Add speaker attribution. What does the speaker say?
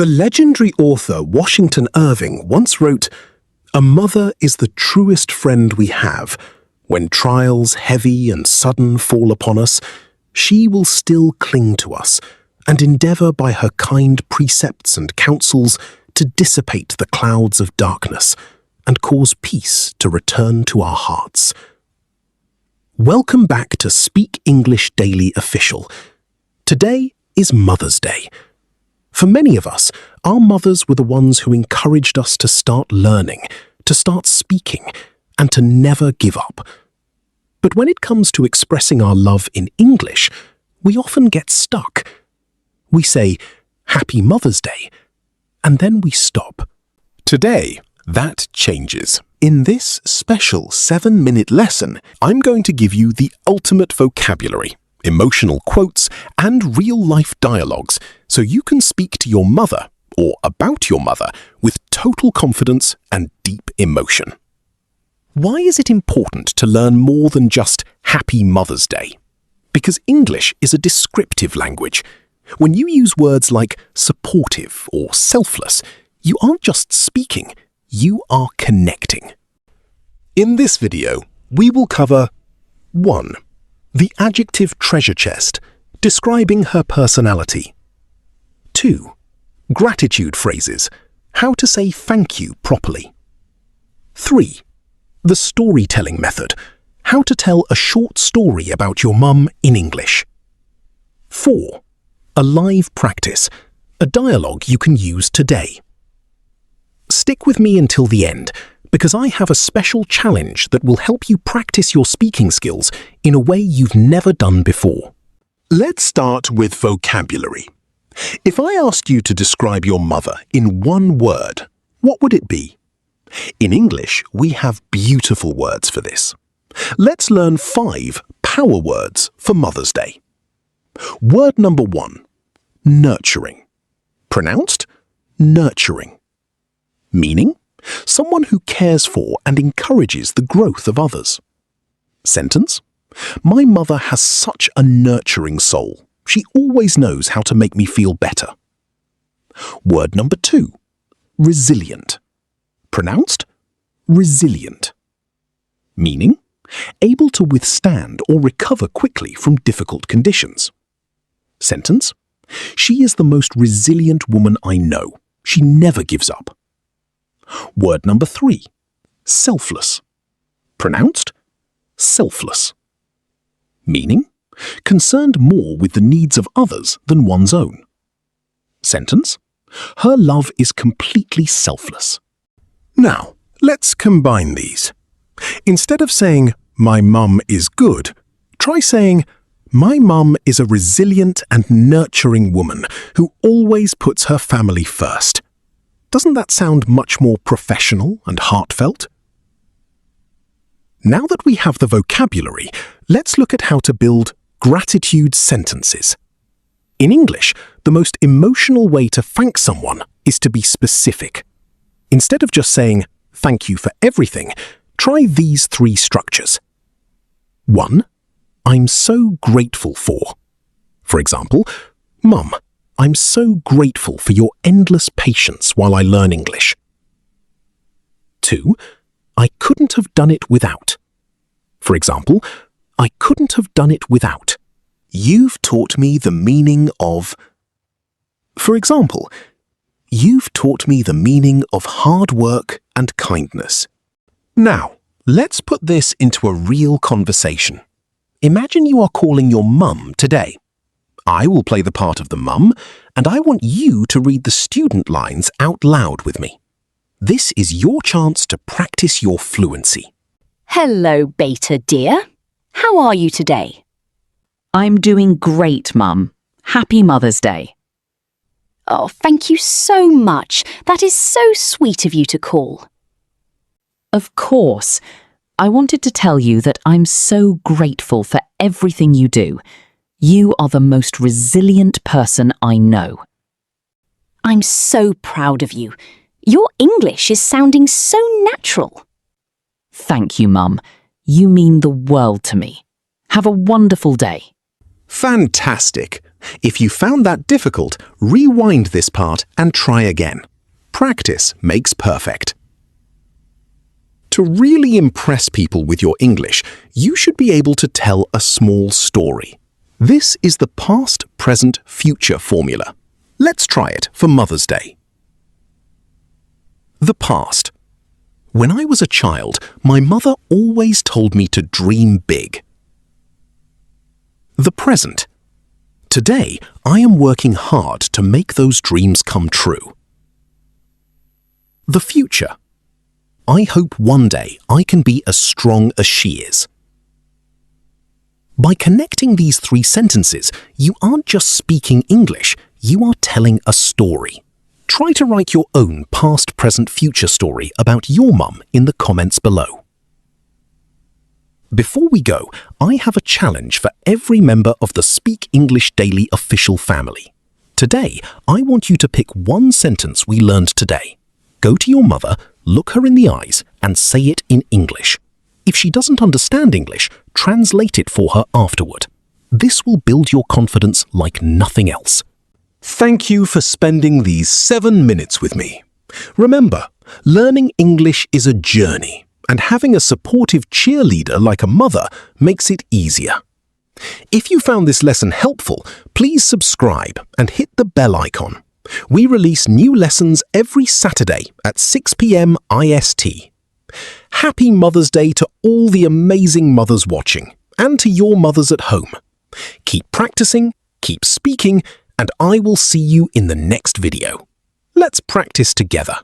Speaker 1: The legendary author Washington Irving once wrote, "A mother is the truest friend we have. When trials heavy and sudden fall upon us, she will still cling to us and endeavour by her kind precepts and counsels to dissipate the clouds of darkness and cause peace to return to our hearts." Welcome back to Speak English Daily Official. Today is Mother's Day. For many of us, our mothers were the ones who encouraged us to start learning, to start speaking, and to never give up. But when it comes to expressing our love in English, we often get stuck. We say, "Happy Mother's Day," and then we stop. Today, that changes. In this special 7-minute lesson, I'm going to give you the ultimate vocabulary, emotional quotes, and real-life dialogues, so you can speak to your mother, or about your mother, with total confidence and deep emotion. Why is it important to learn more than just Happy Mother's Day? Because English is a descriptive language. When you use words like supportive or selfless, you aren't just speaking, you are connecting. In this video, we will cover 1. The adjective treasure chest, describing her personality. 2. Gratitude phrases, how to say thank you properly. 3. The storytelling method, how to tell a short story about your mum in English. 4. A live practice, a dialogue you can use today. Stick with me until the end, because I have a special challenge that will help you practice your speaking skills in a way you've never done before. Let's start with vocabulary. If I asked you to describe your mother in one word, what would it be? In English, we have beautiful words for this. Let's learn 5 power words for Mother's Day. Word number 1, nurturing. Pronounced nurturing. Meaning, someone who cares for and encourages the growth of others. Sentence, my mother has such a nurturing soul. She always knows how to make me feel better. Word number 2, resilient. Pronounced resilient. Meaning, able to withstand or recover quickly from difficult conditions. Sentence, she is the most resilient woman I know. She never gives up. Word number 3, selfless. Pronounced selfless. Meaning, concerned more with the needs of others than one's own. Sentence, her love is completely selfless. Now, let's combine these. Instead of saying, my mum is good, try saying, my mum is a resilient and nurturing woman who always puts her family first. Doesn't that sound much more professional and heartfelt? Now that we have the vocabulary, let's look at how to build gratitude sentences. In English, the most emotional way to thank someone is to be specific. Instead of just saying, thank you for everything, try these 3 structures. 1. I'm so grateful for. For example, Mum, I'm so grateful for your endless patience while I learn English. 2. I couldn't have done it without. For example, I couldn't have done it without. You've taught me the meaning of... For example, you've taught me the meaning of hard work and kindness. Now, let's put this into a real conversation. Imagine you are calling your mum today. I will play the part of the mum, and I want you to read the student lines out loud with me. This is your chance to practice your fluency.
Speaker 2: Hello, Beta dear. How are you today?
Speaker 3: I'm doing great, Mum. Happy Mother's Day.
Speaker 2: Oh, thank you so much. That is so sweet of you to call.
Speaker 3: Of course. I wanted to tell you that I'm so grateful for everything you do. You are the most resilient person I know.
Speaker 2: I'm so proud of you. Your English is sounding so natural.
Speaker 3: Thank you, Mum. You mean the world to me. Have a wonderful day.
Speaker 1: Fantastic! If you found that difficult, rewind this part and try again. Practice makes perfect. To really impress people with your English, you should be able to tell a small story. This is the past, present, future formula. Let's try it for Mother's Day. The past. When I was a child, my mother always told me to dream big. The present. Today, I am working hard to make those dreams come true. The future. I hope one day I can be as strong as she is. By connecting these three sentences, you aren't just speaking English, you are telling a story. Try to write your own past, present, future story about your mum in the comments below. Before we go, I have a challenge for every member of the Speak English Daily official family. Today, I want you to pick one sentence we learned today. Go to your mother, look her in the eyes, and say it in English. If she doesn't understand English, translate it for her afterward. This will build your confidence like nothing else. Thank you for spending these 7 minutes with me. Remember, learning English is a journey, and having a supportive cheerleader like a mother makes it easier. If you found this lesson helpful, please subscribe and hit the bell icon. We release new lessons every Saturday at 6 p.m. IST. Happy Mother's Day to all the amazing mothers watching, and to your mothers at home. Keep practicing, keep speaking, and I will see you in the next video. Let's practice together.